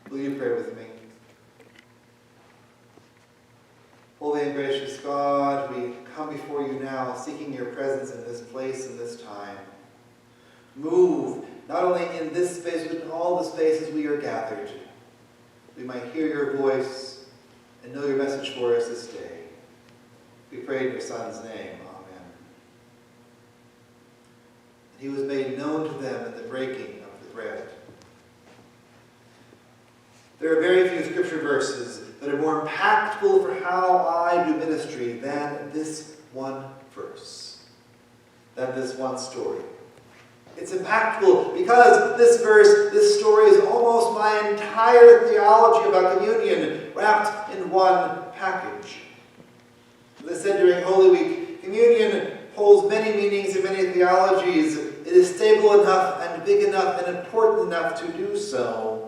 Will you pray with me? Holy and gracious God, we come before you now, seeking your presence in this place and this time. Move, not only in this space, but in all the spaces we are gathered. We might hear your voice and know your message for us this day. We pray in your Son's name. Amen. And he was made known to them in the breaking of the bread. There are very few scripture verses that are more impactful for how I do ministry than this one verse, than this one story. It's impactful because this verse, this story is almost my entire theology about communion wrapped in one package. As I said during Holy Week, communion holds many meanings and many theologies. It is stable enough and big enough and important enough to do so.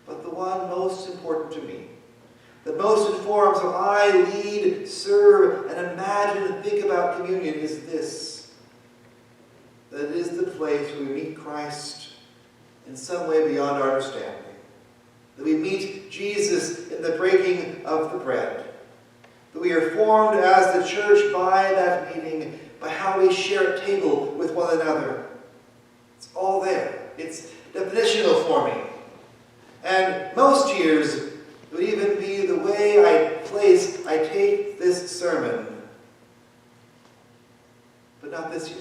But the one most important to me, that most informs how I lead, serve, and imagine and think about communion is this: that it is the place where we meet Christ in some way beyond our understanding. That we meet Jesus in the breaking of the bread. That we are formed as the church by that meeting, by how we share a table with one another. It's all there. It's definitional for me. And most years, it would even be the way I take this sermon. But not this year.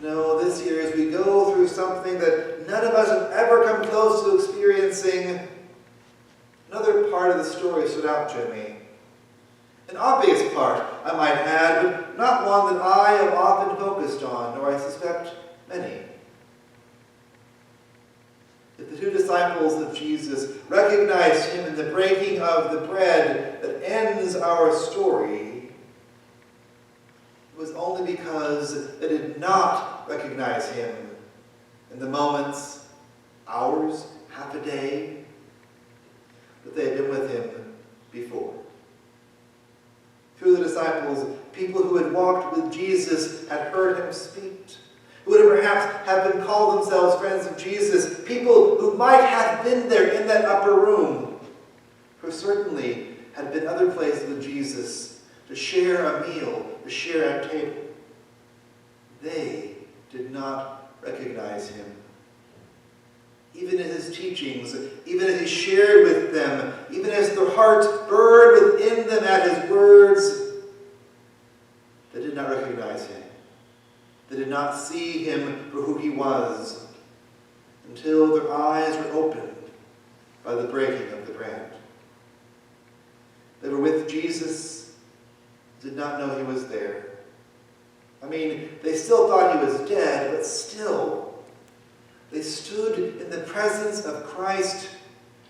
No, this year as we go through something that none of us have ever come close to experiencing, another part of the story stood out to me. An obvious part, I might add, but not one that I have often focused on, nor I suspect many. If the two disciples of Jesus recognized him in the breaking of the bread that ends our story, it was only because they did not recognize him in the moments, hours, half a day, that they had been with him before. Through the disciples, people who had walked with Jesus had heard him speak, who would perhaps have been called themselves friends of Jesus, people who might have been there in that upper room, who certainly had been other places with Jesus to share a meal, to share a table. They did not recognize him. Even in his teachings, even as he shared with them, even as their hearts burned within them at his words, they did not recognize him. They did not see him for who he was until their eyes were opened by the breaking of the bread. They were with Jesus, did not know he was there. I mean, they still thought he was dead, but still, they stood in the presence of Christ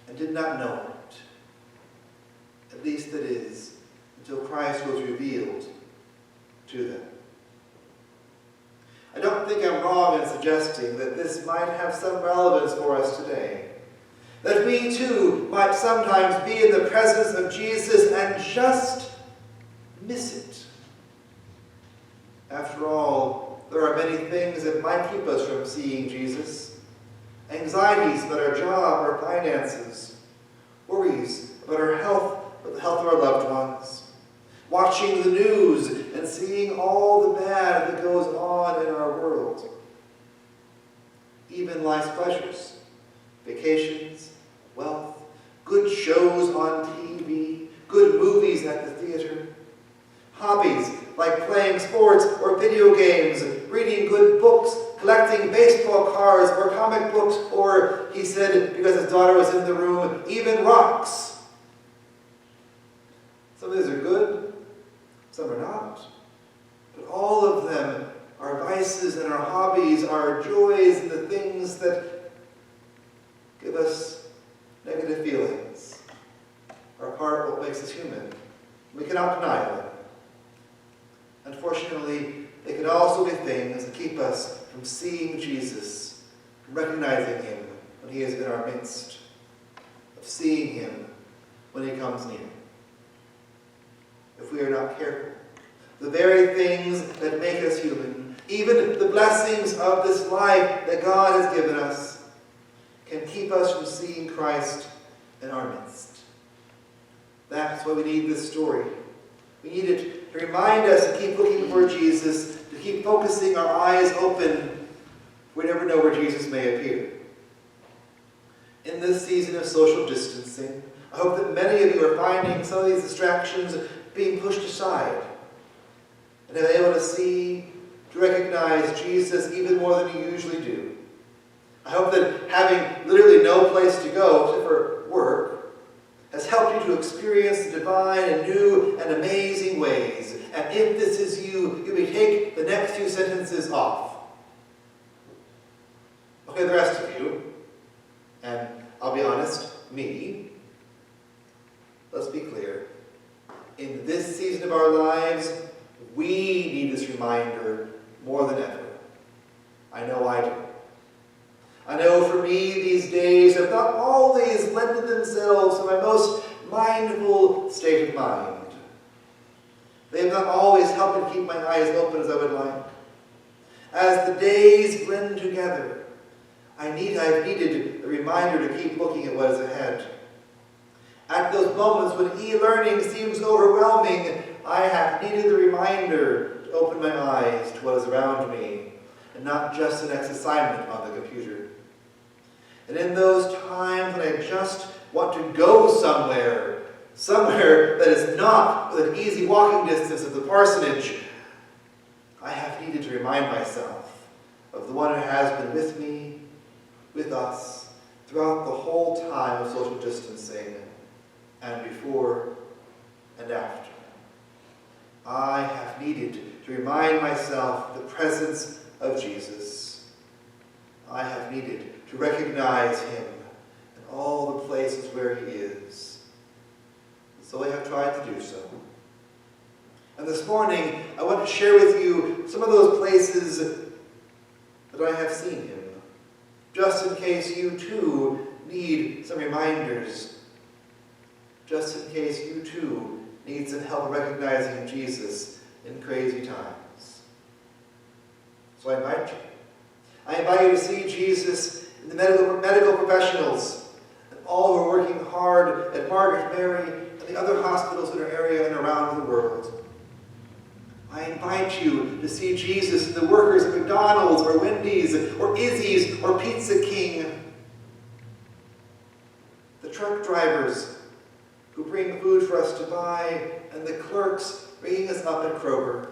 and did not know it. At least that is, until Christ was revealed to them. I don't think I'm wrong in suggesting that this might have some relevance for us today. That we too might sometimes be in the presence of Jesus and just miss it. After all, there are many things that might keep us from seeing Jesus. Anxieties about our job, our finances, worries about our health, or the health of our loved ones. Watching the news and seeing all the bad that goes on in our world. Even life's pleasures, vacations, wealth, good shows on TV, good movies at the theater, hobbies like playing sports or video games, reading good books, collecting baseball cards or comic books, or, he said, because his daughter was in the room, even rocks. Some of these are good, some are not. But all of them are vices and our hobbies, our joys, and the things that give us negative feelings, are part of what makes us human. We cannot deny them. Unfortunately, they can also be things that keep us from seeing Jesus, from recognizing him when he is in our midst, of seeing him when he comes near. If we are not careful, the very things that make us human, even the blessings of this life that God has given us, can keep us from seeing Christ in our midst. That's why we need this story. We need it to remind us to keep looking for Jesus, to keep focusing our eyes open. We never know where Jesus may appear. In this season of social distancing, I hope that many of you are finding some of these distractions being pushed aside and are able to see, to recognize Jesus even more than you usually do. I hope that having literally no place to go except for work has helped you to experience the divine in new and amazing ways. And if this is you, you may take the next few sentences off. Okay, the rest of you, and I'll be honest, me, let's be clear. In this season of our lives, we need this reminder more than ever. I know I do. I know for me, these days have not always lended themselves to my most mindful state of mind. They have not always helped me keep my eyes open as I would like. As the days blend together, I've needed a reminder to keep looking at what is ahead. At those moments when e-learning seems overwhelming, I have needed the reminder to open my eyes to what is around me, and not just the next assignment on the computer. And in those times when I just want to go somewhere that is not within easy walking distance of the parsonage, I have needed to remind myself of the one who has been with me, with us, throughout the whole time of social distancing, and before and after. I have needed to remind myself of the presence of Jesus. I have needed to recognize him in all the places where he is. So I have tried to do so. And this morning, I want to share with you some of those places that I have seen him, just in case you too need some reminders, just in case you too need some help recognizing Jesus in crazy times. So I invite you. I invite you to see Jesus in the medical professionals and all who are working hard at Margaret Mary and the other hospitals in our area and around the world. I invite you to see Jesus in the workers at McDonald's or Wendy's or Izzy's or Pizza King. The truck drivers who bring food for us to buy and the clerks ringing us up at Kroger.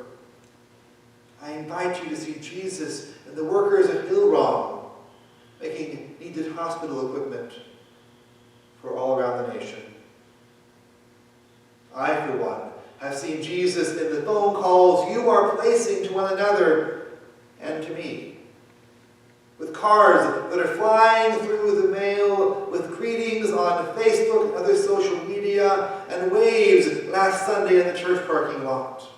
I invite you to see Jesus and the workers at Hillrom making needed hospital equipment for all around the nation. I, for one, have seen Jesus in the phone calls you are placing to one another and to me. With cards that are flying through the mail, with greetings on Facebook and other social media, and waves last Sunday in the church parking lot.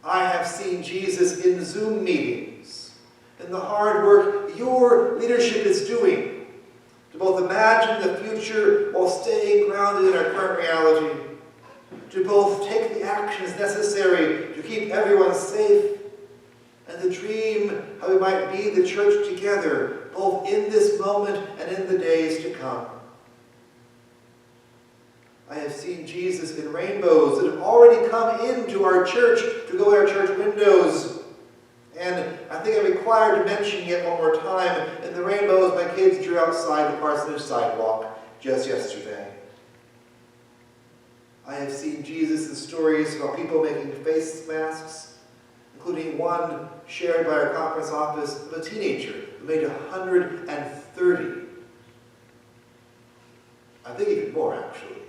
I have seen Jesus in Zoom meetings, in the hard work your leadership is doing to both imagine the future while staying grounded in our current reality, to both take the actions necessary to keep everyone safe, and to dream how we might be the church together, both in this moment and in the days to come. I have seen Jesus in rainbows that have already come into our church to go in our church windows. And I think I'm required to mention yet one more time in the rainbows my kids drew outside the parsonage sidewalk just yesterday. I have seen Jesus in stories about people making face masks, including one shared by our conference office of a teenager who made 130. I think even more, actually,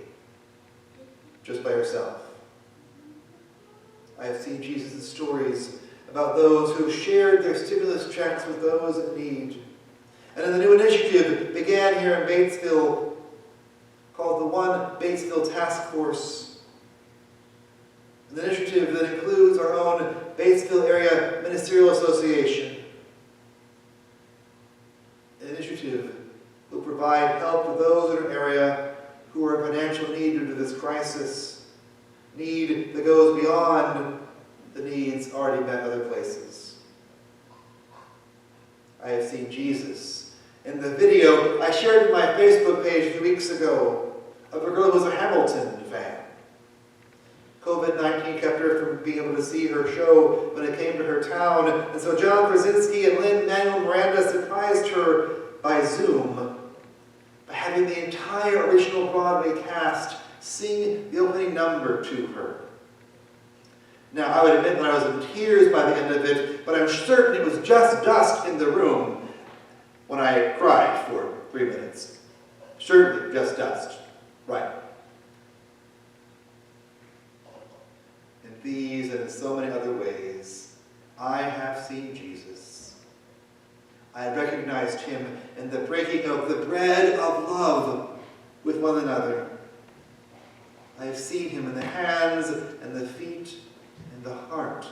just by herself. I have seen Jesus in stories about those who shared their stimulus checks with those in need. And a new initiative began here in Batesville called the One Batesville Task Force. An initiative that includes our own Batesville Area Ministerial Association. An initiative that will provide help to those in our area who are in financial need due to this crisis. Need that goes beyond the needs already met other places. I have seen Jesus in the video I shared in my Facebook page a few weeks ago of a girl who was a Hamilton fan. COVID-19 kept her from being able to see her show when it came to her town, and so John Krasinski and Lin-Manuel Miranda surprised her by Zoom by having the entire original Broadway cast sing the opening number to her. Now, I would admit that I was in tears by the end of it, but I'm certain it was just dust in the room when I cried for 3 minutes. Certainly just dust. Right. In these and in so many other ways, I have seen Jesus. I have recognized him in the breaking of the bread of love with one another. I have seen him in the hands and the feet and the heart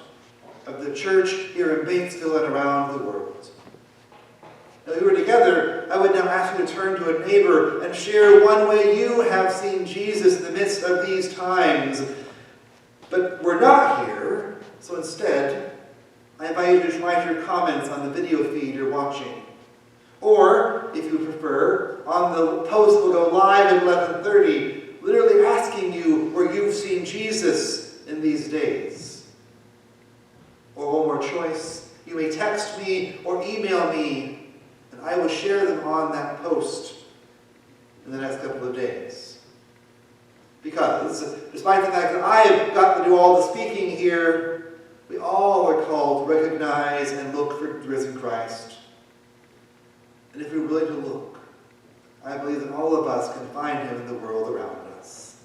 of the church here in Batesville and around the world. Now, if we were together, I would now ask you to turn to a neighbor and share one way you have seen Jesus in the midst of these times. But we're not here, so instead, I invite you to write your comments on the video feed you're watching. Or, if you prefer, on the post will go live at 11:30, literally asking you where you've seen Jesus in these days. Or one more choice, you may text me or email me, and I will share them on that post in the next couple of days. Because, despite the fact that I've got to do all the speaking here, we all are called to recognize and look for the risen Christ. And if we're willing to look, I believe that all of us can find him in the world around us,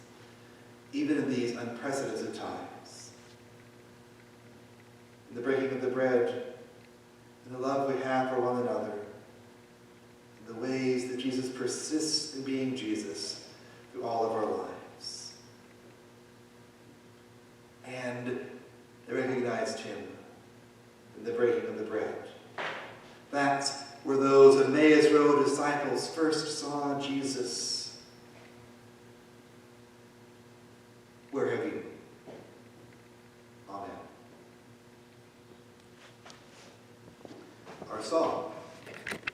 even in these unprecedented times. In the breaking of the bread, in the love we have for one another, in the ways that Jesus persists in being Jesus through all of our lives. And they recognized him in the breaking of the bread. That's where those Emmaus Road disciples first saw Jesus.